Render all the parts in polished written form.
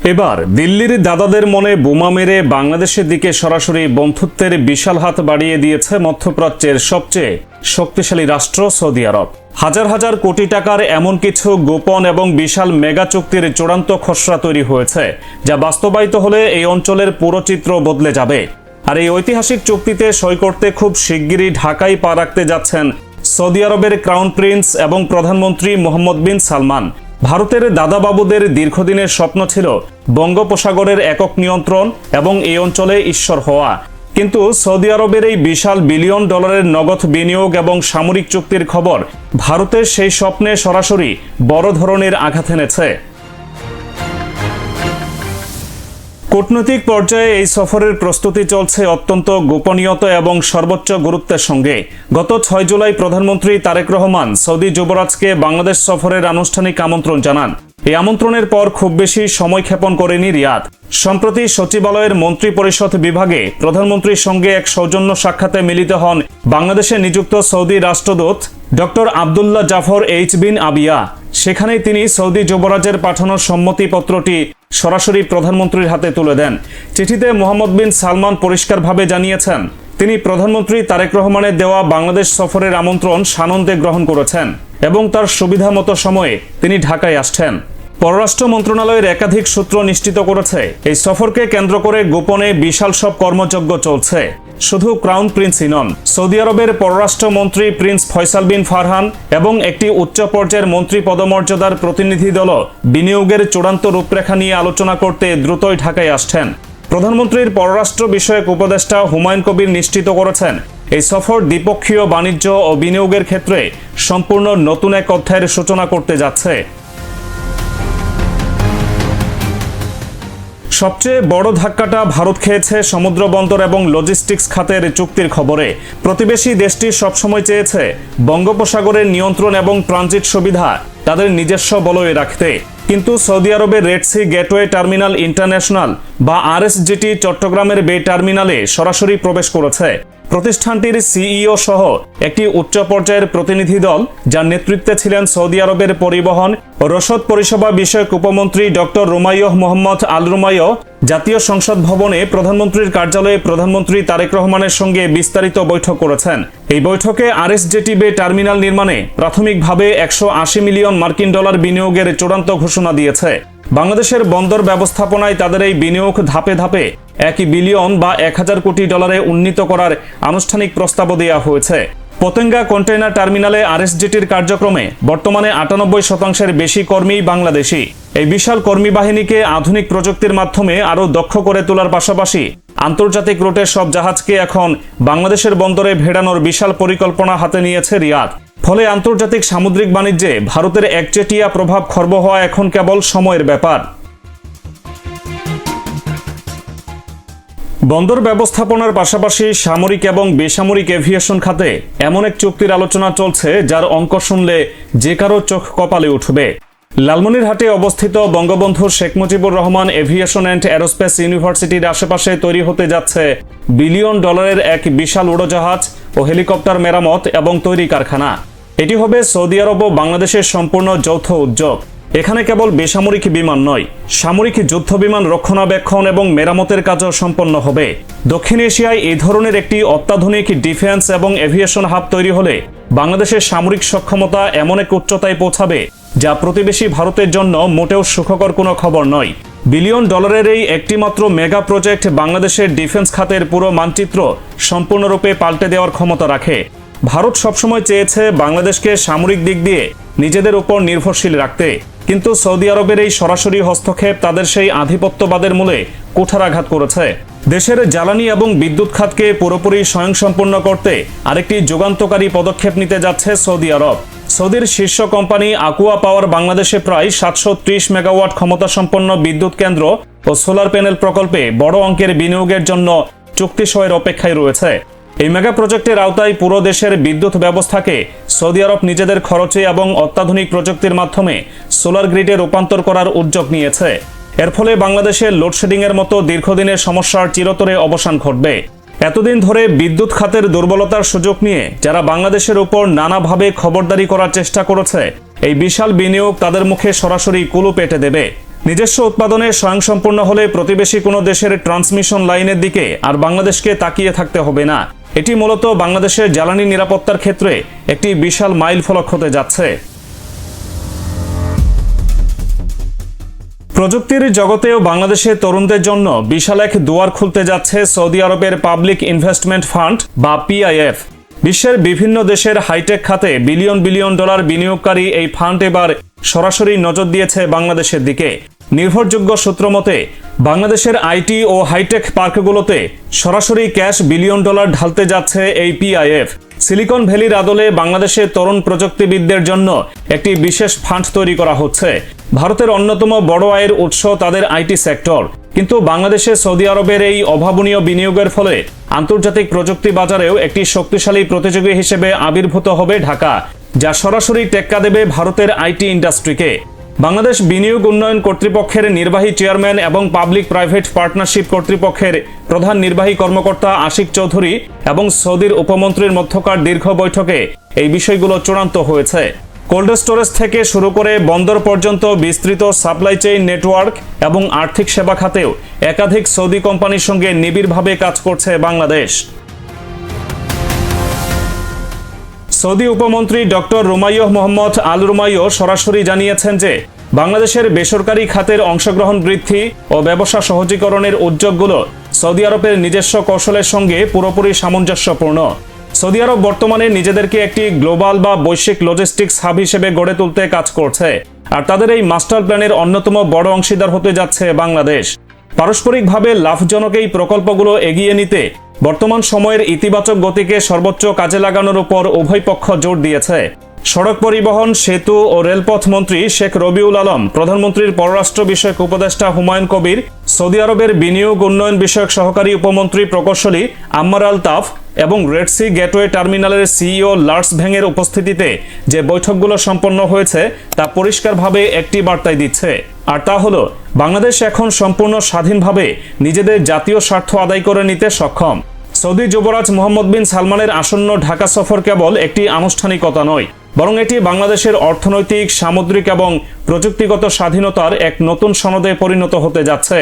এবার দিল্লির দাদাদের মনে বোমা মেরে বাংলাদেশের দিকে সরাসরি বন্ধুত্বের বিশাল হাত বাড়িয়ে দিয়েছে মধ্যপ্রাচ্যের সবচেয়ে শক্তিশালী রাষ্ট্র সৌদি আরব। হাজার হাজার কোটি টাকার এমন কিছু গোপন এবং বিশাল মেগা চুক্তির চূড়ান্ত খসড়া তৈরি হয়েছে, যা বাস্তবায়িত হলে এই অঞ্চলের পুরো চিত্র বদলে যাবে। আর এই ঐতিহাসিক চুক্তিতে সই করতে খুব শিগগিরই ঢাকায় পা রাখতে যাচ্ছেন সৌদি আরবের ক্রাউন প্রিন্স এবং প্রধানমন্ত্রী মোহাম্মদ বিন সালমান। ভারতের দাদাবাবুদের দীর্ঘদিনের স্বপ্ন ছিল বঙ্গোপসাগরের একক নিয়ন্ত্রণ এবং এই অঞ্চলে ঈশ্বর হওয়া, কিন্তু সৌদি আরবের এই বিশাল বিলিয়ন ডলারের নগদ বিনিয়োগ এবং সামরিক চুক্তির খবর ভারতের সেই স্বপ্নে সরাসরি বড় ধরনের আঘাত এনেছে। কূটনৈতিক পর্যায়ে এই সফরের প্রস্তুতি চলছে অত্যন্ত গোপনীয়তা এবং সর্বোচ্চ গুরুত্বের সঙ্গে। গত 6 জুলাই প্রধানমন্ত্রী তারেক রহমান সৌদি যুবরাজকে বাংলাদেশ সফরের আনুষ্ঠানিক আমন্ত্রণ জানান। এই আমন্ত্রণের পর খুব বেশি সময় ক্ষেপণ করেনি রিয়াদ। সম্প্রতি সচিবালয়ের মন্ত্রী পরিষদ বিভাগে প্রধানমন্ত্রীর সঙ্গে এক সৌজন্য সাক্ষাতে মিলিত হন বাংলাদেশে নিযুক্ত সৌদি রাষ্ট্রদূত ডক্টর আবদুল্লাহ জাফর এইচ বিন আবিয়া। সেখানেই তিনি সৌদি যুবরাজের পাঠানো সম্মতিপত্রটি সরাসরি প্রধানমন্ত্রীর হাতে তুলে দেন। চিঠিতে মোহাম্মদ বিন সালমান পরিষ্কারভাবে জানিয়েছেন, তিনি প্রধানমন্ত্রী তারেক রহমানের দেওয়া বাংলাদেশ সফরের আমন্ত্রণ সানন্দে গ্রহণ করেছেন এবং তার সুবিধা মতো সময়ে তিনি ঢাকায় আসছেন। পররাষ্ট্র মন্ত্রণালয়ের একাধিক সূত্র নিশ্চিত করেছে, এই সফরকে কেন্দ্র করে গোপনে বিশাল সব কর্মযজ্ঞ চলছে। শুধু ক্রাউন প্রিন্সই নন, সৌদি আরবের পররাষ্ট্রমন্ত্রী প্রিন্স ফয়সাল বিন ফারহান এবং একটি উচ্চ পর্যায়ের মন্ত্রী পদমর্যাদার প্রতিনিধি দলও বিনিয়োগের চূড়ান্ত রূপরেখা নিয়ে আলোচনা করতে দ্রুতই ঢাকায় আসছেন। প্রধানমন্ত্রীর পররাষ্ট্র বিষয়ক উপদেষ্টা হুমায়ুন কবির নিশ্চিত করেছেন, এই সফর দ্বিপক্ষীয় বাণিজ্য ও বিনিয়োগের ক্ষেত্রে সম্পূর্ণ নতুন এক অধ্যায়ের সূচনা করতে যাচ্ছে। সবচেয়ে বড় ধাক্কাটা ভারত খেয়েছে সমুদ্র বন্দর এবং লজিস্টিক্স খাতের চুক্তির খবরে। প্রতিবেশী দেশটি সবসময় চেয়েছে বঙ্গোপসাগরের নিয়ন্ত্রণ এবং ট্রানজিট সুবিধা তাদের নিজস্ব বলয়ে রাখতে, কিন্তু সৌদি আরবের Red Sea Gateway Terminal International বা RSGT চট্টগ্রামের বে টার্মিনালে সরাসরি প্রবেশ করেছে। প্রতিষ্ঠানটির সিইও সহ একটি উচ্চ পর্যায়ের প্রতিনিধি দল, যার নেতৃত্বে ছিলেন সৌদি আরবের পরিবহন ও রসদ পরিষেবা বিষয়ক উপমন্ত্রী ডক্টর রুমাইয়হ মোহাম্মদ আল রুমাইয়হ, জাতীয় সংসদ ভবনে প্রধানমন্ত্রীর কার্যালয়ে প্রধানমন্ত্রী তারেক রহমানের সঙ্গে বিস্তারিত বৈঠক করেছেন। এই বৈঠকে RSGT বে টার্মিনাল নির্মাণে প্রাথমিকভাবে 180 মিলিয়ন মার্কিন ডলার বিনিয়োগের চূড়ান্ত ঘোষণা দিয়েছে। বাংলাদেশের বন্দর ব্যবস্থাপনায় তাদের এই বিনিয়োগ ধাপে ধাপে 1 বিলিয়ন বা 1000 কোটি ডলারে উন্নীত করার আনুষ্ঠানিক প্রস্তাবও দেওয়া হয়েছে। পতেঙ্গা কন্টেইনার টার্মিনালে RSGTর কার্যক্রমে বর্তমানে 98% বেশি কর্মী বাংলাদেশি। এই বিশাল কর্মী বাহিনীকে আধুনিক প্রযুক্তির মাধ্যমে আরও দক্ষ করে তোলার পাশাপাশি আন্তর্জাতিক রুটের সব জাহাজকে এখন বাংলাদেশের বন্দরে ভেড়ানোর বিশাল পরিকল্পনা হাতে নিয়েছে রিয়াদ। ফলে আন্তর্জাতিক সামুদ্রিক বাণিজ্যে ভারতের একচেটিয়া প্রভাব খর্ব হওয়া এখন কেবল সময়ের ব্যাপার। বন্দর ব্যবস্থাপনার পাশাপাশি সামরিক এবং বেসামরিক এভিয়েশন খাতে এমন এক চুক্তির আলোচনা চলছে, যার অঙ্ক শুনলে যে কারো চোখ কপালে উঠবে। লালমনিরহাটে অবস্থিত Bangabandhu Sheikh Mujibur Rahman aviation and aerospace ইউনিভার্সিটির আশেপাশে তৈরি হতে যাচ্ছে বিলিয়ন ডলারের এক বিশাল উড়োজাহাজ ও হেলিকপ্টার মেরামত এবং তৈরি কারখানা। এটি হবে সৌদি আরব ও বাংলাদেশের সম্পূর্ণ যৌথ উদ্যোগ। এখানে কেবল বেসামরিক বিমান নয়, সামরিক যুদ্ধ বিমান রক্ষণাবেক্ষণ এবং মেরামতের কাজও সম্পন্ন হবে। দক্ষিণ এশিয়ায় এই ধরনের একটি অত্যাধুনিক ডিফেন্স এবং এভিয়েশন হাব তৈরি হলে বাংলাদেশের সামরিক সক্ষমতা এমন এক উচ্চতায় পৌঁছাবে, যা প্রতিবেশী ভারতের জন্য মোটেও সুখকর কোনো খবর নয়। বিলিয়ন ডলারের এই একটিমাত্র মেগা প্রজেক্ট বাংলাদেশের ডিফেন্স খাতের পুরো মানচিত্র সম্পূর্ণরূপে পাল্টে দেওয়ার ক্ষমতা রাখে। ভারত সবসময় চেয়েছে বাংলাদেশকে সামরিক দিক দিয়ে নিজেদের উপর নির্ভরশীল রাখতে, কিন্তু সৌদি আরবের এই সরাসরি হস্তক্ষেপ তাদের সেই আধিপত্যবাদের মূলে কুঠারাঘাত করেছে। দেশের জ্বালানি এবং বিদ্যুৎ খাতকে পুরোপুরি স্বয়ংসম্পূর্ণ করতে আরেকটি যুগান্তকারী পদক্ষেপ নিতে যাচ্ছে সৌদি আরব। সৌদির শীর্ষ কোম্পানি আকুয়া পাওয়ার বাংলাদেশে প্রায় 730 মেগাওয়াট ক্ষমতাসম্পন্ন বিদ্যুৎ কেন্দ্র ও সোলার প্যানেল প্রকল্পে বড় অঙ্কের বিনিয়োগের জন্য চুক্তি সইয়ের অপেক্ষায় রয়েছে। এই মেগা প্রজেক্টের আওতায় পুরো দেশের বিদ্যুৎ ব্যবস্থাকে সৌদি আরব নিজেদের খরচে এবং অত্যাধুনিক প্রযুক্তির মাধ্যমে সোলার গ্রিডে রূপান্তর করার উদ্যোগ নিয়েছে। এর ফলে বাংলাদেশের লোডশেডিংয়ের মতো দীর্ঘদিনের সমস্যার চিরতরে অবসান ঘটবে। এতদিন ধরে বিদ্যুৎ খাতের দুর্বলতার সুযোগ নিয়ে যারা বাংলাদেশের উপর নানাভাবে খবরদারি করার চেষ্টা করেছে, এই বিশাল বিনিয়োগ তাদের মুখে সরাসরি কুলুপ এঁটে দেবে। নিজস্ব উৎপাদনে স্বয়ংসম্পূর্ণ হলে প্রতিবেশী কোনো দেশের ট্রান্সমিশন লাইনের দিকে আর বাংলাদেশকে তাকিয়ে থাকতে হবে না। এটি মূলত বাংলাদেশের জ্বালানি নিরাপত্তার ক্ষেত্রে একটি বিশাল মাইলফলক হতে যাচ্ছে। প্রযুক্তির জগতেও বাংলাদেশের তরুণদের জন্য বিশাল এক দুয়ার খুলতে যাচ্ছে সৌদি আরবের পাবলিক ইনভেস্টমেন্ট ফান্ড বা পিআইএফ। বিশ্বের বিভিন্ন দেশের হাইটেক খাতে বিলিয়ন বিলিয়ন ডলার বিনিয়োগকারী এই ফান্ড এবার সরাসরি নজর দিয়েছে বাংলাদেশের দিকে। নির্ভরযোগ্য সূত্র মতে বাংলাদেশের আইটি ও হাইটেক পার্কগুলোতে সরাসরি ক্যাশ বিলিয়ন ডলার ঢালতে যাচ্ছে এই পিআইএফ। সিলিকন ভ্যালির আদলে বাংলাদেশের তরুণ প্রযুক্তিবিদদের জন্য একটি বিশেষ ফান্ড তৈরি করা হচ্ছে। ভারতের অন্যতম বড় আয়ের উৎস তাদের আইটি সেক্টর, কিন্তু বাংলাদেশে সৌদি আরবের এই অভাবনীয় বিনিয়োগের ফলে আন্তর্জাতিক প্রযুক্তি বাজারেও একটি শক্তিশালী প্রতিযোগী হিসেবে আবির্ভূত হবে ঢাকা, যা সরাসরি টেক্কা দেবে ভারতের আইটি ইন্ডাস্ট্রিকে। বাংলাদেশ বিনিয়োগ উন্নয়ন কর্তৃপক্ষের নির্বাহী চেয়ারম্যান এবং পাবলিক প্রাইভেট পার্টনারশিপ কর্তৃপক্ষের প্রধান নির্বাহী কর্মকর্তা আশিক চৌধুরী এবং সৌদির উপমন্ত্রীর মধ্যকার দীর্ঘ বৈঠকে এই বিষয়গুলো চূড়ান্ত হয়েছে। কোল্ড স্টোরেজ থেকে শুরু করে বন্দর পর্যন্ত বিস্তৃত সাপ্লাই চেইন নেটওয়ার্ক এবং আর্থিক সেবা খাতেও একাধিক সৌদি কোম্পানির সঙ্গে নিবিড়ভাবে কাজ করছে বাংলাদেশ। সৌদি উপমন্ত্রী ডক্টর রুমাইয়হ মোহাম্মদ আল রুমাইয়হ সরাসরি জানিয়েছেন যে বাংলাদেশের বেসরকারি খাতের অংশগ্রহণ বৃদ্ধি ও ব্যবসা সহজীকরণের উদ্যোগগুলো সৌদি আরবের নিজস্ব কৌশলের সঙ্গে পুরোপুরি সামঞ্জস্যপূর্ণ। সৌদি আরব বর্তমানে নিজেদেরকে একটি গ্লোবাল বা বৈশ্বিক লজিস্টিক্স হাব হিসেবে গড়ে তুলতে কাজ করছে, আর তাদের এই মাস্টার প্ল্যানের অন্যতম বড় অংশীদার হতে যাচ্ছে বাংলাদেশ। পারস্পরিকভাবে লাভজনক এই প্রকল্পগুলো এগিয়ে নিতে বর্তমান সময়ের ইতিবাচক গতিকে সর্বোচ্চ কাজে লাগানোর উপর উভয় পক্ষ জোর দিয়েছে। সড়ক পরিবহন, সেতু ও রেলপথ মন্ত্রী শেখ রবিউল আলম, প্রধানমন্ত্রীর পররাষ্ট্র বিষয়ক উপদেষ্টা হুমায়ুন কবির, সৌদি আরবের বিনিয়োগ উন্নয়ন বিষয়ক সহকারী উপমন্ত্রী প্রকৌশলী আম্মার আল তাফ এবং রেড সি গেটওয়ে টার্মিনালের সিইও লার্স ভ্যাংয়ের উপস্থিতিতে যে বৈঠকগুলো সম্পন্ন হয়েছে তা পরিষ্কারভাবে একটি বার্তাই দিচ্ছে, আর তা হলো বাংলাদেশ এখন সম্পূর্ণ স্বাধীনভাবে নিজেদের জাতীয় স্বার্থ আদায় করে নিতে সক্ষম। সৌদি যুবরাজ মোহাম্মদ বিন সালমানের আসন্ন ঢাকা সফর কেবল একটি আনুষ্ঠানিকতা নয়, বরং এটি বাংলাদেশের অর্থনৈতিক, সামুদ্রিক এবং প্রযুক্তিগত স্বাধীনতার এক নতুন সনদে পরিণত হতে যাচ্ছে।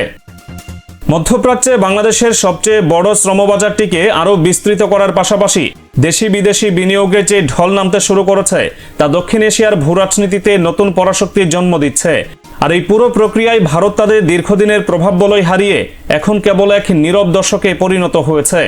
মধ্যপ্রাচ্যে বাংলাদেশের সবচেয়ে বড় শ্রমবাজারটিকে আরও বিস্তৃত করার পাশাপাশি দেশি বিদেশি বিনিয়োগের যে ঢল নামতে শুরু করেছে তা দক্ষিণ এশিয়ার ভূরাজনীতিতে নতুন পরাশক্তির জন্ম দিচ্ছে। আর এই পুরো প্রক্রিয়ায় ভারত তাদের দীর্ঘদিনের প্রভাব বলয় হারিয়ে এখন কেবল এক নীরব দর্শকে পরিণত হয়েছে।